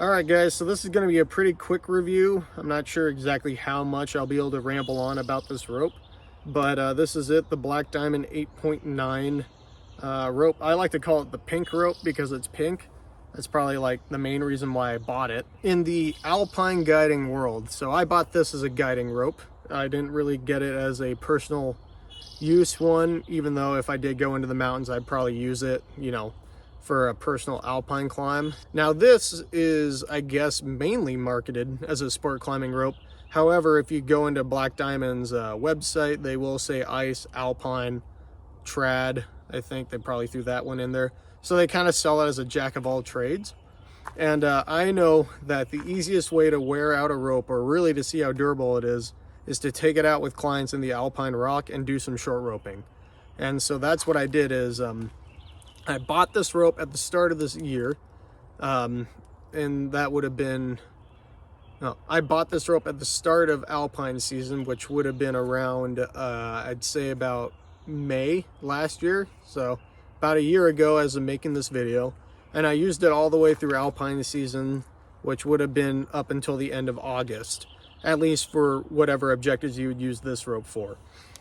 All right, guys, so this is going to be a pretty quick review. I'm not sure exactly how much I'll be able to ramble on about this rope, but this is it, the Black Diamond 8.9 rope. I like to call it the pink rope because it's pink. That's probably like the main reason why I bought it. In the alpine guiding world, so I bought this as a guiding rope. I didn't really get it as a personal use one, even though if I did go into the mountains, I'd probably use it, you know, for a personal alpine climb. Now this is, I guess, mainly marketed as a sport climbing rope. However, if you go into Black Diamond's website, they will say ice, alpine, trad. I think they probably threw that one in there. So they kind of sell it as a jack of all trades. And I know that the easiest way to wear out a rope, or really to see how durable it is to take it out with clients in the alpine rock and do some short roping. And so that's what I did is I bought this rope at the start of this year, and that would have been, no, I bought this rope at the start of alpine season, which would have been around, I'd say about May last year. So about a year ago as I'm making this video, and I used it all the way through alpine season, which would have been up until the end of August, at least for whatever objectives you would use this rope for.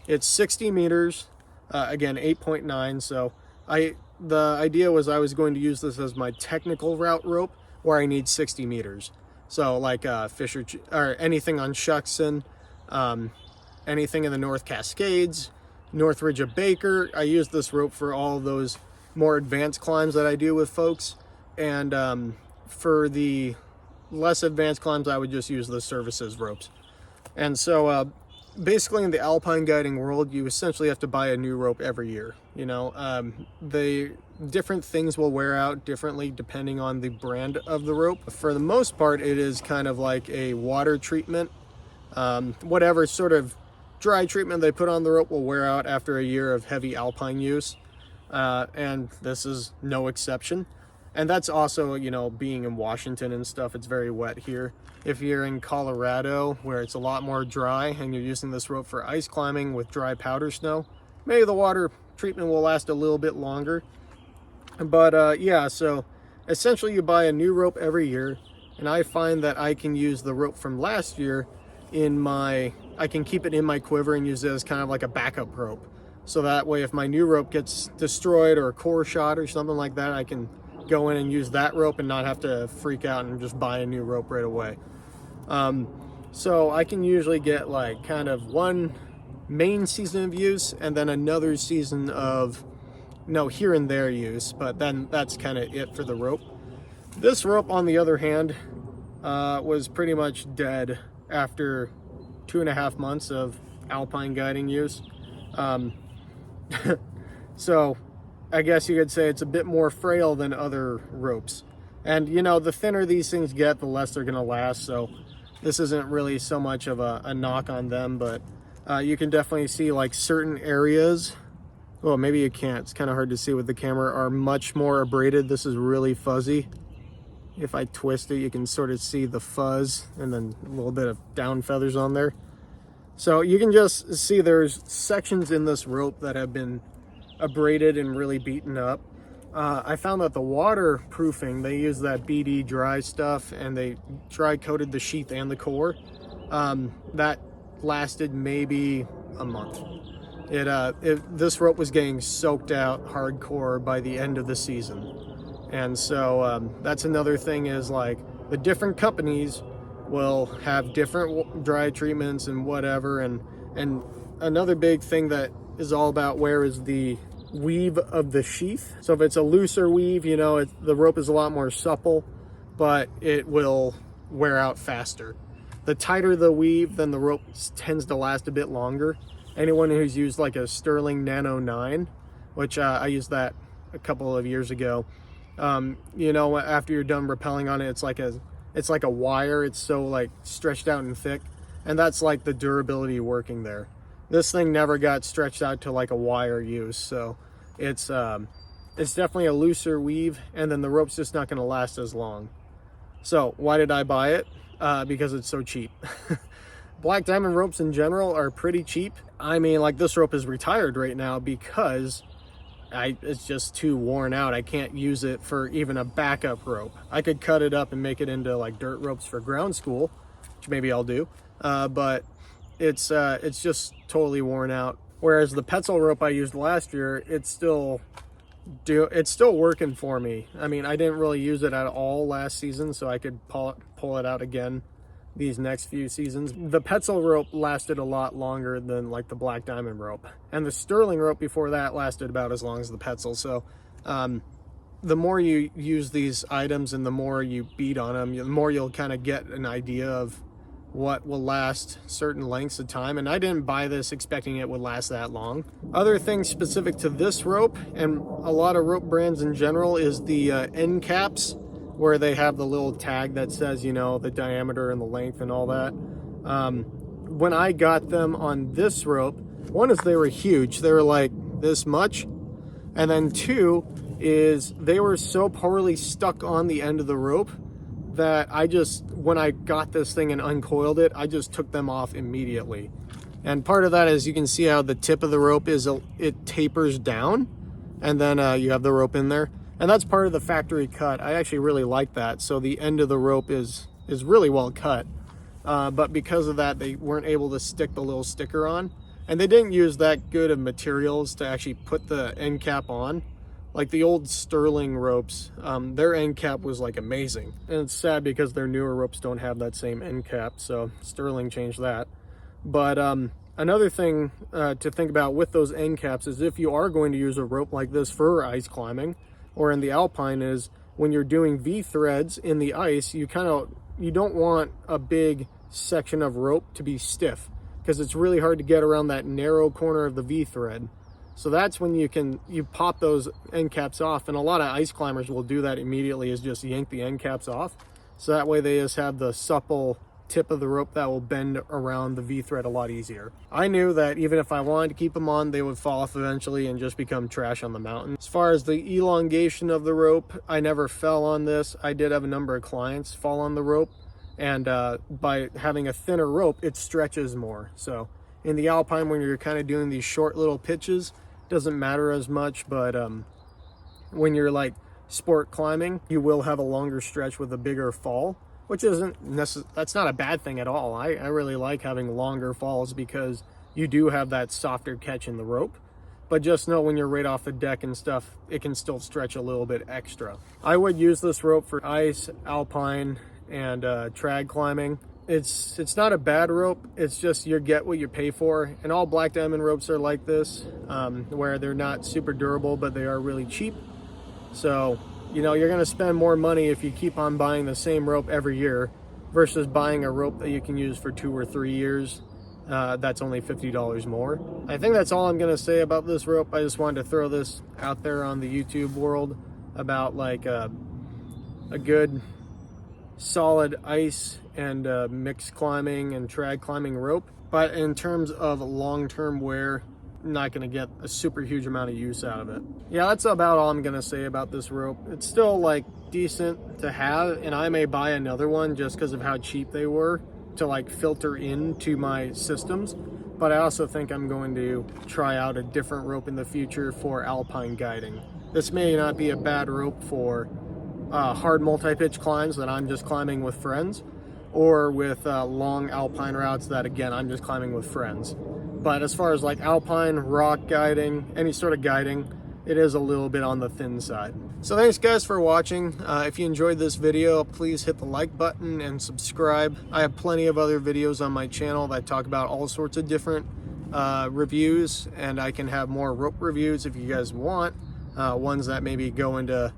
It's 60 meters, again, 8.9. So the idea was I was going to use this as my technical route rope where I need 60 meters. So like Fisher or anything on Shuckson, anything in the North Cascades, North Ridge of Baker. I use this rope for all those more advanced climbs that I do with folks. And for the less advanced climbs, I would just use the services ropes. And so basically in the alpine guiding world, you essentially have to buy a new rope every year. You know, the different things will wear out differently depending on the brand of the rope. For the most part, it is kind of like a water treatment. Whatever sort of dry treatment they put on the rope will wear out after a year of heavy alpine use. And this is no exception. And that's also, you know, being in Washington and stuff, it's very wet here. If you're in Colorado, where it's a lot more dry, and you're using this rope for ice climbing with dry powder snow, maybe the water treatment will last a little bit longer. But yeah, so essentially you buy a new rope every year, and I find that I can use the rope from last year I can keep it in my quiver and use it as kind of like a backup rope. So that way if my new rope gets destroyed or a core shot or something like that, I can go in and use that rope and not have to freak out and just buy a new rope right away. So I can usually get like kind of one main season of use and then another season of here and there use, but then that's kind of it for the rope. This rope, on the other hand, was pretty much dead after 2.5 months of alpine guiding use. So I guess you could say it's a bit more frail than other ropes. And you know, the thinner these things get, the less they're gonna last. So this isn't really so much of a knock on them, but you can definitely see like certain areas, well, maybe you can't, it's kind of hard to see with the camera, are much more abraded. This is really fuzzy. If I twist it, you can sort of see the fuzz and then a little bit of down feathers on there. So you can just see there's sections in this rope that have been abraded and really beaten up. I found that the waterproofing, they use that BD dry stuff, and they dry coated the sheath and the core. That lasted maybe a month. This rope was getting soaked out hardcore by the end of the season. And so that's another thing, is like the different companies will have different dry treatments and whatever. And another big thing that is all about wear is the weave of the sheath. So if it's a looser weave, you know, the rope is a lot more supple, but it will wear out faster. The tighter the weave, then the rope tends to last a bit longer. Anyone who's used like a Sterling Nano 9, which I used that a couple of years ago, you know, after you're done rappelling on it, it's like a wire. It's so like stretched out and thick, and that's like the durability working there. This thing never got stretched out to like a wire use, so it's definitely a looser weave, and then the rope's just not going to last as long. So why did I buy it? Because it's so cheap. Black Diamond ropes in general are pretty cheap. I mean, like, this rope is retired right now because it's just too worn out. I can't use it for even a backup rope. I could cut it up and make it into like dirt ropes for ground school, which maybe I'll do, but it's just totally worn out. Whereas the Petzl rope I used last year, it's still working for me. I mean, I didn't really use it at all last season, so I could pull it out again these next few seasons. The Petzl rope lasted a lot longer than like the Black Diamond rope, and the Sterling rope before that lasted about as long as the Petzl. So the more you use these items and the more you beat on them, the more you'll kind of get an idea of what will last certain lengths of time. And I didn't buy this expecting it would last that long. Other things specific to this rope and a lot of rope brands in general is the end caps, where they have the little tag that says, you know, the diameter and the length and all that. When I got them on this rope, one is they were huge. They were like this much. And then two is they were so poorly stuck on the end of the rope that when I got this thing and uncoiled it, I just took them off immediately. And part of that is you can see how the tip of the rope it tapers down, and then you have the rope in there. And that's part of the factory cut. I actually really like that. So the end of the rope is really well cut. But because of that, they weren't able to stick the little sticker on. And they didn't use that good of materials to actually put the end cap on. Like the old Sterling ropes, their end cap was like amazing. And it's sad because their newer ropes don't have that same end cap. So Sterling changed that. But another thing to think about with those end caps is if you are going to use a rope like this for ice climbing, or in the alpine, is when you're doing V-threads in the ice, you don't want a big section of rope to be stiff, because it's really hard to get around that narrow corner of the V-thread. So that's when you pop those end caps off, and a lot of ice climbers will do that immediately, is just yank the end caps off. So that way they just have the supple tip of the rope that will bend around the V-thread a lot easier. I knew that even if I wanted to keep them on, they would fall off eventually and just become trash on the mountain. As far as the elongation of the rope, I never fell on this. I did have a number of clients fall on the rope, and by having a thinner rope, it stretches more. So in the alpine, when you're kind of doing these short little pitches, it doesn't matter as much, but when you're like sport climbing, you will have a longer stretch with a bigger fall, which that's not a bad thing at all. I really like having longer falls because you do have that softer catch in the rope. But just know when you're right off the deck and stuff, it can still stretch a little bit extra. I would use this rope for ice, alpine, and trad climbing. It's not a bad rope. It's just you get what you pay for. And all Black Diamond ropes are like this, where they're not super durable, but they are really cheap. So, you know, you're going to spend more money if you keep on buying the same rope every year versus buying a rope that you can use for 2 or 3 years. That's only $50 more. I think that's all I'm going to say about this rope. I just wanted to throw this out there on the YouTube world about like a good solid ice and mixed climbing and trad climbing rope. But in terms of long-term wear, not going to get a super huge amount of use out of it. Yeah, that's about all I'm going to say about this rope. It's still like decent to have, and I may buy another one just because of how cheap they were to like filter into my systems. But I also think I'm going to try out a different rope in the future for alpine guiding. This may not be a bad rope for hard multi-pitch climbs that I'm just climbing with friends, or with long alpine routes that, again, I'm just climbing with friends. But as far as like alpine, rock guiding, any sort of guiding, it is a little bit on the thin side. So thanks guys for watching. If you enjoyed this video, please hit the like button and subscribe. I have plenty of other videos on my channel that talk about all sorts of different reviews, and I can have more rope reviews if you guys want. Ones that maybe go into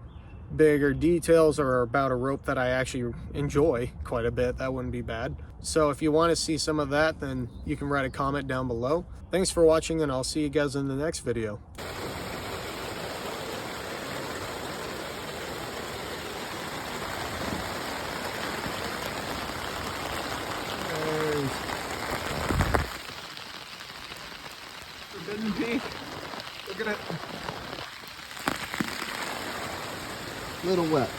bigger details or about a rope that I actually enjoy quite a bit. That wouldn't be bad. So if you want to see some of that, then you can write a comment down below. Thanks for watching, and I'll see you guys in the next video. Forbidden pink. Look at it. Little wet.